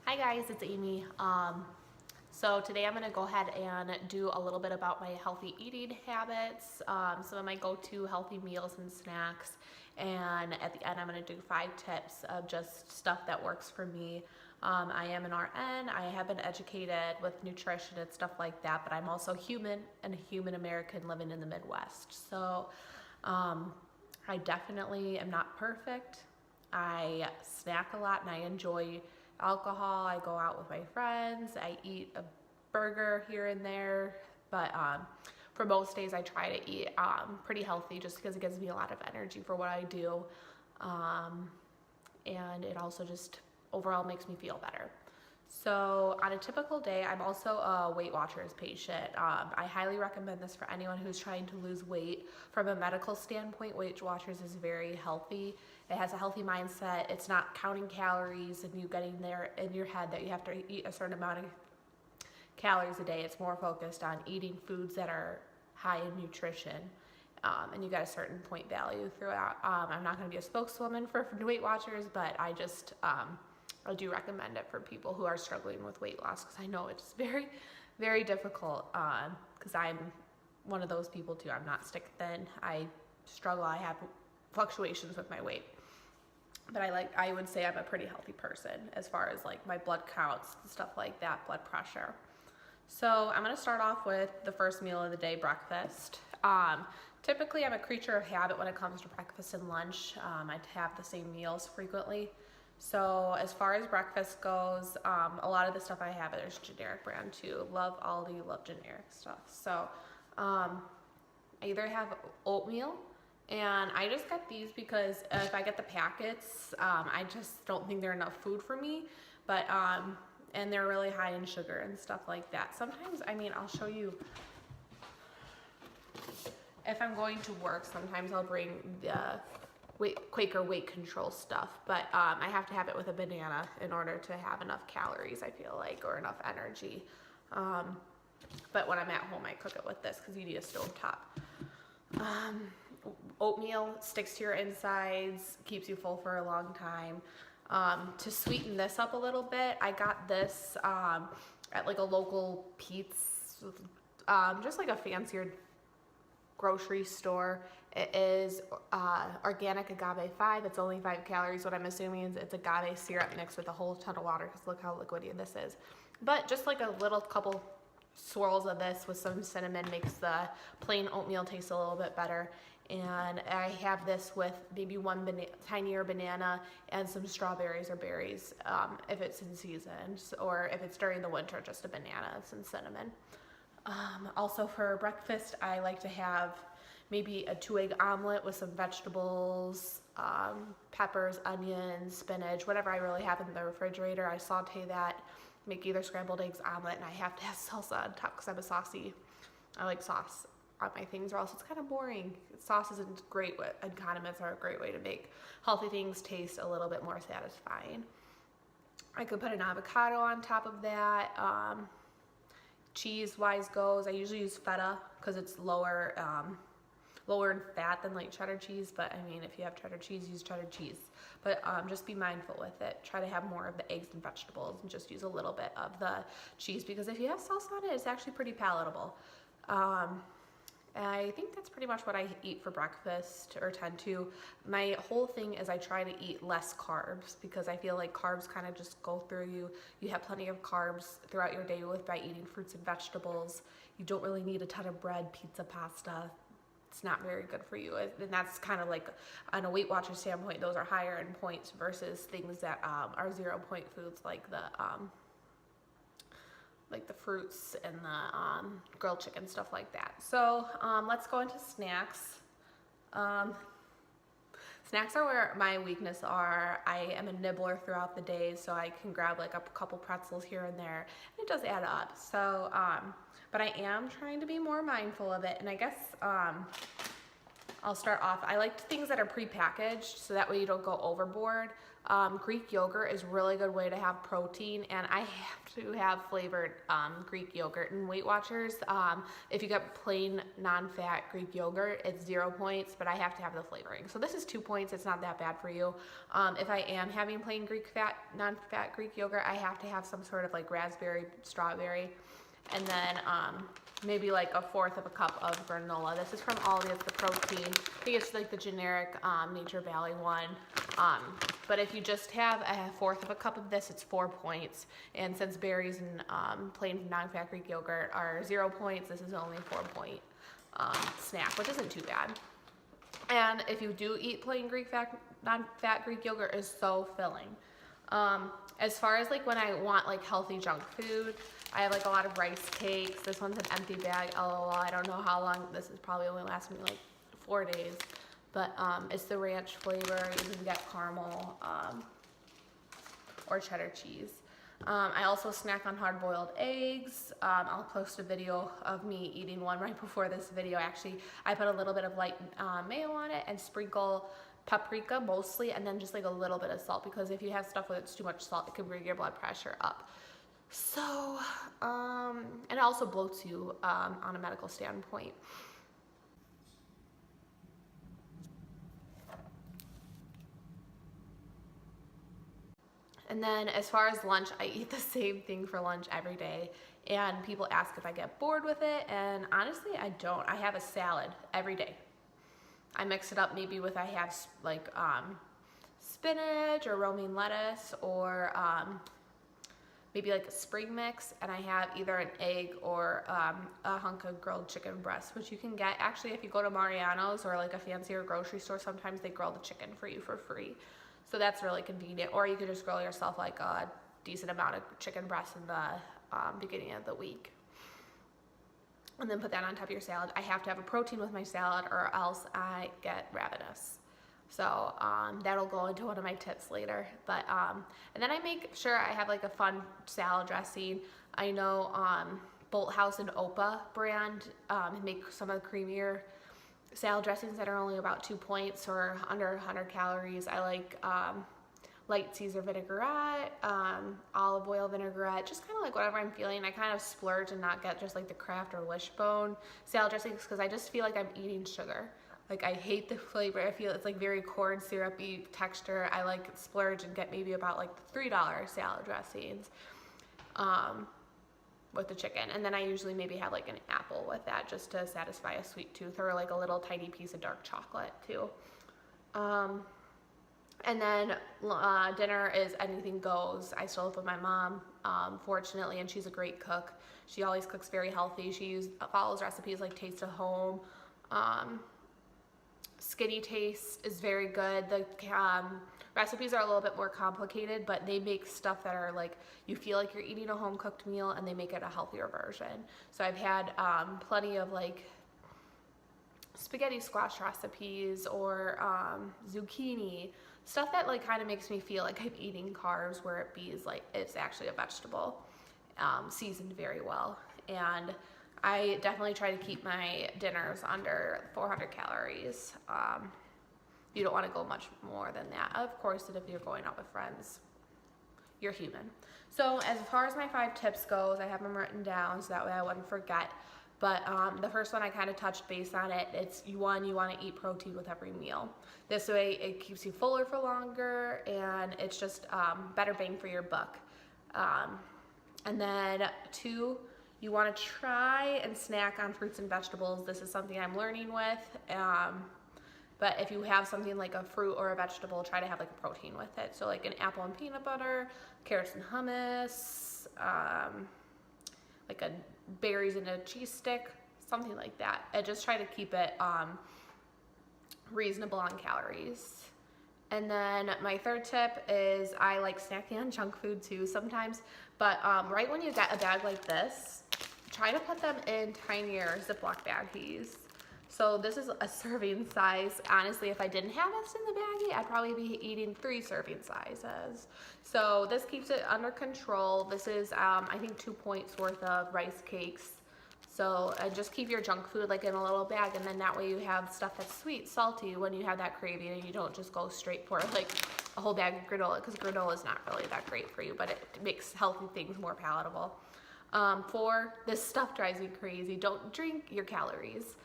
Hi guys, it's Amy. So today I'm going to go ahead and do a little bit about my healthy eating habits, some of my go-to healthy meals and snacks, and at the end I'm going to do 5 tips of just stuff that works for me. I am an RN, I have been educated with nutrition and stuff like that, but I'm also human and a human American living in the Midwest. So I definitely am not perfect. I snack a lot and I enjoy alcohol. I go out with my friends. I eat a burger here and there, but for most days I try to eat pretty healthy just because it gives me a lot of energy for what I do, and it also just overall makes me feel better. So on a typical day, I'm also a Weight Watchers patient. I highly recommend this for anyone who's trying to lose weight. From a medical standpoint, Weight Watchers is very healthy. It has a healthy mindset. It's not counting calories and you getting there in your head that you have to eat a certain amount of calories a day. It's more focused on eating foods that are high in nutrition. And you got a certain point value throughout. I'm not going to be a spokeswoman for Weight Watchers, but I do recommend it for people who are struggling with weight loss because I know it's very, very difficult because I'm one of those people too. I'm not stick thin. I struggle. I have fluctuations with my weight. But I would say I'm a pretty healthy person as far as like my blood counts, stuff like that, blood pressure. So I'm going to start off with the first meal of the day, breakfast. Typically I'm a creature of habit when it comes to breakfast and lunch. I have the same meals frequently. So as far as breakfast goes, a lot of the stuff I have is generic brand too. Love Aldi, love generic stuff. So I either have oatmeal, and I just got these because if I get the packets, I just don't think they're enough food for me. But and they're really high in sugar and stuff like that. Sometimes, I'll show you. If I'm going to work, sometimes I'll bring the Quaker weight control stuff, but I have to have it with a banana in order to have enough calories, I feel like, or enough energy. But when I'm at home, I cook it with this because you need a stovetop. Oatmeal sticks to your insides, keeps you full for a long time. To sweeten this up a little bit, I got this at like a local Pete's, just like a fancier grocery store. It is organic agave 5. It's only 5 calories. What I'm assuming is it's agave syrup mixed with a whole ton of water because look how liquidy this is. But just like a little couple swirls of this with some cinnamon makes the plain oatmeal taste a little bit better. And I have this with maybe one tinier banana and some strawberries or berries if it's in season, or if it's during the winter, just a banana and some cinnamon. Also for breakfast, I like to have maybe a 2-egg omelet with some vegetables, peppers, onions, spinach, whatever I really have in the refrigerator. I saute that, make either scrambled eggs, omelet, and I have to have salsa on top because I'm a saucy. I like sauce on my things, or else it's kind of boring. Sauce isn't great, and condiments are a great way to make healthy things taste a little bit more satisfying. I could put an avocado on top of that. Cheese-wise goes, I usually use feta because it's lower in fat than like cheddar cheese, but if you have cheddar cheese, use cheddar cheese. But just be mindful with it. Try to have more of the eggs and vegetables and just use a little bit of the cheese because if you have sauce on it, it's actually pretty palatable. I think that's pretty much what I eat for breakfast, or tend to. My whole thing is I try to eat less carbs because I feel like carbs kind of just go through you. You have plenty of carbs throughout your day by eating fruits and vegetables. You don't really need a ton of bread, pizza, pasta. It's not very good for you. And that's kind of like, on a Weight Watcher standpoint, those are higher in points versus things that are 0-point foods like the fruits and the grilled chicken, stuff like that. So let's go into snacks. Snacks are where my weakness are. I am a nibbler throughout the day, so I can grab like a couple pretzels here and there, and it does add up. So, but I am trying to be more mindful of it, and I guess I'll start off. I like things that are pre-packaged so that way you don't go overboard. Greek yogurt is a really good way to have protein, and I have to have flavored Greek yogurt. And Weight Watchers, if you get plain non-fat Greek yogurt, it's 0 points, but I have to have the flavoring. So this is 2 points. It's not that bad for you. If I am having plain non-fat Greek yogurt, I have to have some sort of like raspberry, strawberry, and then maybe like 1/4 of a cup of granola. This is from Aldi, the protein. I think it's like the generic Nature Valley one. But if you just have 1/4 of a cup of this, it's 4 points. And since berries and plain non-fat Greek yogurt are 0 points, this is only a 4-point snack, which isn't too bad. And if you do eat plain non-fat Greek yogurt, is so filling. As far as like when I want like healthy junk food, I have like a lot of rice cakes. This one's an empty bag, LOL. I don't know how long this is, probably only lasting me like 4 days. But it's the ranch flavor. You can get caramel or cheddar cheese. I also snack on hard-boiled eggs. I'll post a video of me eating one right before this video. Actually, I put a little bit of light mayo on it and sprinkle paprika mostly, and then just like a little bit of salt, because if you have stuff with too much salt, it can bring your blood pressure up. So, and it also bloats you on a medical standpoint. And then as far as lunch, I eat the same thing for lunch every day. And people ask if I get bored with it, and honestly, I don't. I have a salad every day. I mix it up maybe with, I have like spinach or romaine lettuce, or maybe like a spring mix, and I have either an egg or a hunk of grilled chicken breast, which you can get actually if you go to Mariano's or like a fancier grocery store. Sometimes they grill the chicken for you for free, so that's really convenient. Or you could just grill yourself like a decent amount of chicken breast in the beginning of the week, and then put that on top of your salad. I have to have a protein with my salad, or else I get ravenous. So that'll go into one of my tips later. But and then I make sure I have like a fun salad dressing. I know Bolthouse and Opa brand make some of the creamier salad dressings that are only about 2 points or under 100 calories. I like light Caesar vinaigrette, olive oil vinaigrette, just kind of like whatever I'm feeling. I kind of splurge and not get just like the Kraft or Wishbone salad dressings, because I just feel like I'm eating sugar. Like, I hate the flavor. I feel it's like very corn syrupy texture. I like splurge and get maybe about like $3 salad dressings with the chicken. And then I usually maybe have like an apple with that, just to satisfy a sweet tooth, or like a little tiny piece of dark chocolate too. And then dinner is anything goes. I still live with my mom, fortunately, and she's a great cook. She always cooks very healthy. She follows recipes like Taste of Home. Skinny Taste is very good. The recipes are a little bit more complicated, but they make stuff that are like, you feel like you're eating a home cooked meal, and they make it a healthier version. So I've had plenty of like spaghetti squash recipes, or zucchini, stuff that like kind of makes me feel like I'm eating carbs, where it be like it's actually a vegetable, seasoned very well. And I definitely try to keep my dinners under 400 calories. You don't want to go much more than that. Of course, if you're going out with friends, you're human. So as far as my 5 tips goes, I have them written down so that way I wouldn't forget. But the first one, I kind of touched base on it. It's one, you want to eat protein with every meal. This way it keeps you fuller for longer, and it's just better bang for your buck. And then 2, you want to try and snack on fruits and vegetables. This is something I'm learning with. But if you have something like a fruit or a vegetable, try to have like a protein with it. So like an apple and peanut butter, carrots and hummus, like a berries and a cheese stick, something like that. And just try to keep it reasonable on calories. And then my 3rd tip is I like snacking on junk food too sometimes, but right when you get a bag like this, try to put them in tinier Ziploc baggies. So this is a serving size. Honestly, if I didn't have this in the baggie, I'd probably be eating 3 serving sizes. So this keeps it under control. This is, I think, 2 points worth of rice cakes. So just keep your junk food like in a little bag, and then that way you have stuff that's sweet, salty when you have that craving, and you don't just go straight for like a whole bag of granola, because granola is not really that great for you, but it makes healthy things more palatable. 4, this stuff drives me crazy. Don't drink your calories.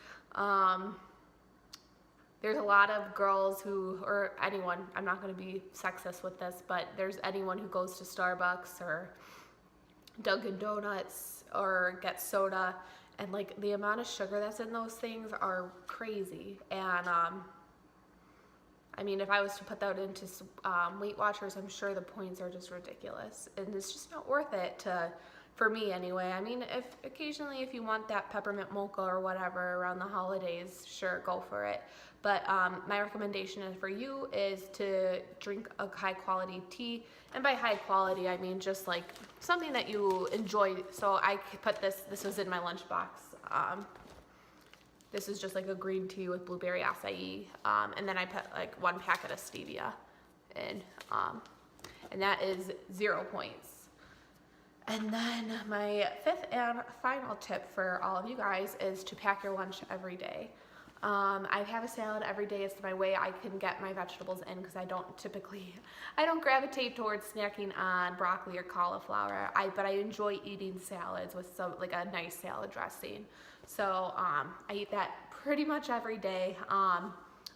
There's a lot of girls who, or anyone, I'm not going to be sexist with this, but there's anyone who goes to Starbucks or Dunkin' Donuts or gets soda, and like the amount of sugar that's in those things are crazy. And I mean, if I was to put that into Weight Watchers, I'm sure the points are just ridiculous, and it's just not worth it for me anyway. I mean, if occasionally if you want that peppermint mocha or whatever around the holidays, sure, go for it. But my recommendation for you is to drink a high quality tea. And by high quality, I mean just like something that you enjoy. So I put this was in my lunchbox. This is just like a green tea with blueberry acai. And then I put like 1 packet of stevia in. And that is 0 points. And then my 5th and final tip for all of you guys is to pack your lunch every day. I have a salad every day. It's my way I can get my vegetables in, because I don't gravitate towards snacking on broccoli or cauliflower. But I enjoy eating salads with like a nice salad dressing. So I eat that pretty much every day.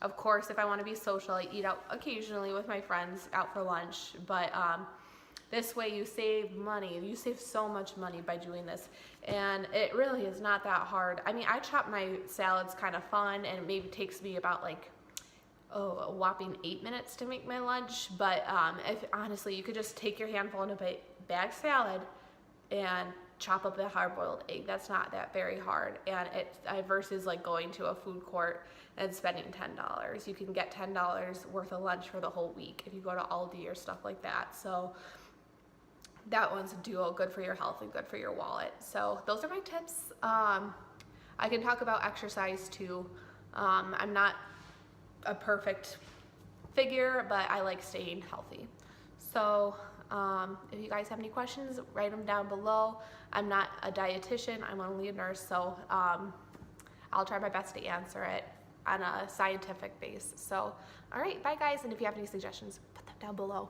Of course, if I want to be social, I eat out occasionally with my friends out for lunch. But this way you save money. You save so much money by doing this. And it really is not that hard. I mean, I chop my salads kind of fun, and it maybe takes me about like, a whopping 8 minutes to make my lunch. But if honestly, you could just take your handful in a bag salad and chop up a hard-boiled egg. That's not that very hard. And versus like going to a food court and spending $10. You can get $10 worth of lunch for the whole week if you go to Aldi or stuff like that. So that one's a duo, good for your health and good for your wallet. So those are my tips. I can talk about exercise too. I'm not a perfect figure, but I like staying healthy. So if you guys have any questions, write them down below. I'm not a dietitian, I'm only a nurse, so I'll try my best to answer it on a scientific base. So, all right, bye guys, and if you have any suggestions, put them down below.